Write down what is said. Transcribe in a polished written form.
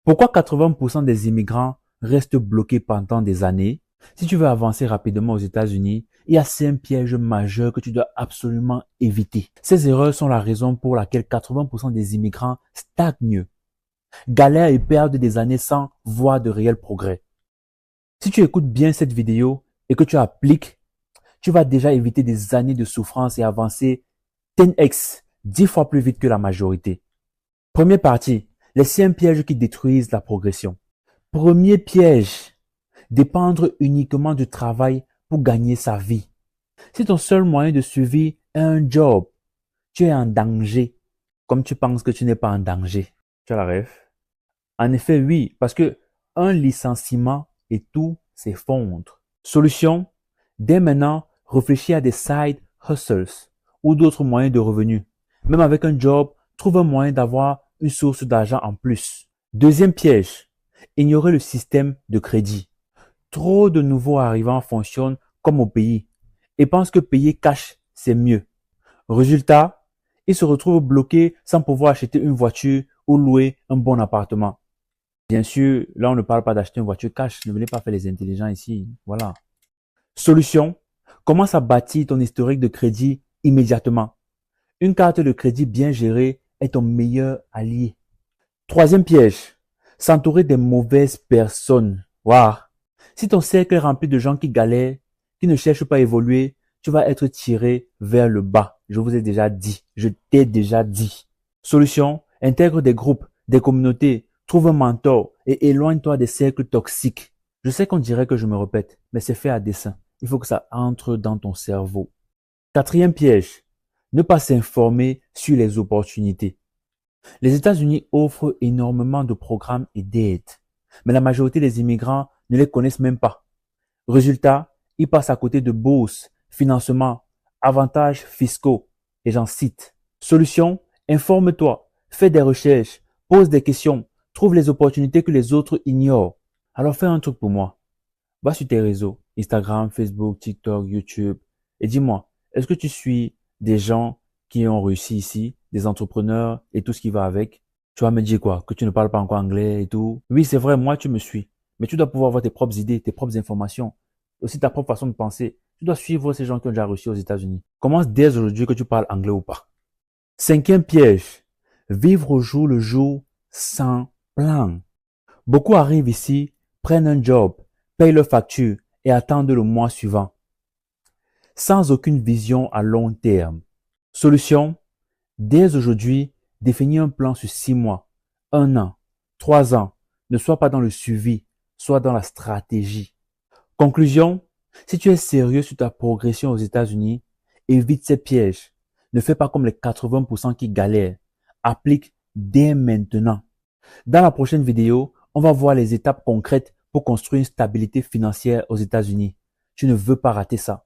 Pourquoi 80% des immigrants restent bloqués pendant des années? Si tu veux avancer rapidement aux États-Unis, il y a 5 pièges majeurs que tu dois absolument éviter. Ces erreurs sont la raison pour laquelle 80% des immigrants stagnent, galèrent et perdent des années sans voir de réel progrès. Si tu écoutes bien cette vidéo et que tu appliques, tu vas déjà éviter des années de souffrance et avancer 10x, 10 fois plus vite que la majorité. Première partie, les 5 pièges qui détruisent la progression. Premier piège, dépendre uniquement du travail pour gagner sa vie. Si ton seul moyen de survie est un job, tu es en danger, comme tu penses que tu n'es pas en danger. Tu as la ref? En effet, oui, parce que un licenciement et tout s'effondre. Solution, dès maintenant, réfléchis à des side hustles ou d'autres moyens de revenus. Même avec un job, trouve un moyen d'avoir une source d'argent en plus. Deuxième piège, ignorer le système de crédit. Trop de nouveaux arrivants fonctionnent comme au pays et pensent que payer cash, c'est mieux. Résultat, ils se retrouvent bloqués sans pouvoir acheter une voiture ou louer un bon appartement. Bien sûr, là on ne parle pas d'acheter une voiture cash, ne venez pas faire les intelligents ici, voilà. Solution, commence à bâtir ton historique de crédit immédiatement. Une carte de crédit bien gérée est ton meilleur allié. Troisième piège, s'entourer des mauvaises personnes. Waouh! Si ton cercle est rempli de gens qui galèrent, qui ne cherchent pas à évoluer, tu vas être tiré vers le bas. Je vous ai déjà dit, je t'ai déjà dit. Solution, intègre des groupes, des communautés, trouve un mentor et éloigne-toi des cercles toxiques. Je sais qu'on dirait que je me répète, mais c'est fait à dessein. Il faut que ça entre dans ton cerveau. Quatrième piège, ne pas s'informer sur les opportunités. Les États-Unis offrent énormément de programmes et d'aides, mais la majorité des immigrants ne les connaissent même pas. Résultat, ils passent à côté de bourses, financements, avantages fiscaux, et j'en cite. Solution, informe-toi, fais des recherches, pose des questions, trouve les opportunités que les autres ignorent. Alors fais un truc pour moi. Va sur tes réseaux, Instagram, Facebook, TikTok, YouTube, et dis-moi, est-ce que tu suis des gens qui ont réussi ici, des entrepreneurs et tout ce qui va avec? Tu vas me dire quoi? Que tu ne parles pas encore anglais et tout? Oui, c'est vrai, moi tu me suis. Mais tu dois pouvoir avoir tes propres idées, tes propres informations, aussi ta propre façon de penser. Tu dois suivre ces gens qui ont déjà réussi aux États-Unis. Commence dès aujourd'hui que tu parles anglais ou pas. Cinquième piège, vivre au jour le jour sans plan. Beaucoup arrivent ici, prennent un job, payent leurs factures et attendent le mois suivant, sans aucune vision à long terme. Solution, dès aujourd'hui, définis un plan sur 6 mois, 1 an, 3 ans. Ne sois pas dans le suivi, sois dans la stratégie. Conclusion, si tu es sérieux sur ta progression aux États-Unis, évite ces pièges. Ne fais pas comme les 80% qui galèrent. Applique dès maintenant. Dans la prochaine vidéo, on va voir les étapes concrètes pour construire une stabilité financière aux États-Unis. Tu ne veux pas rater ça.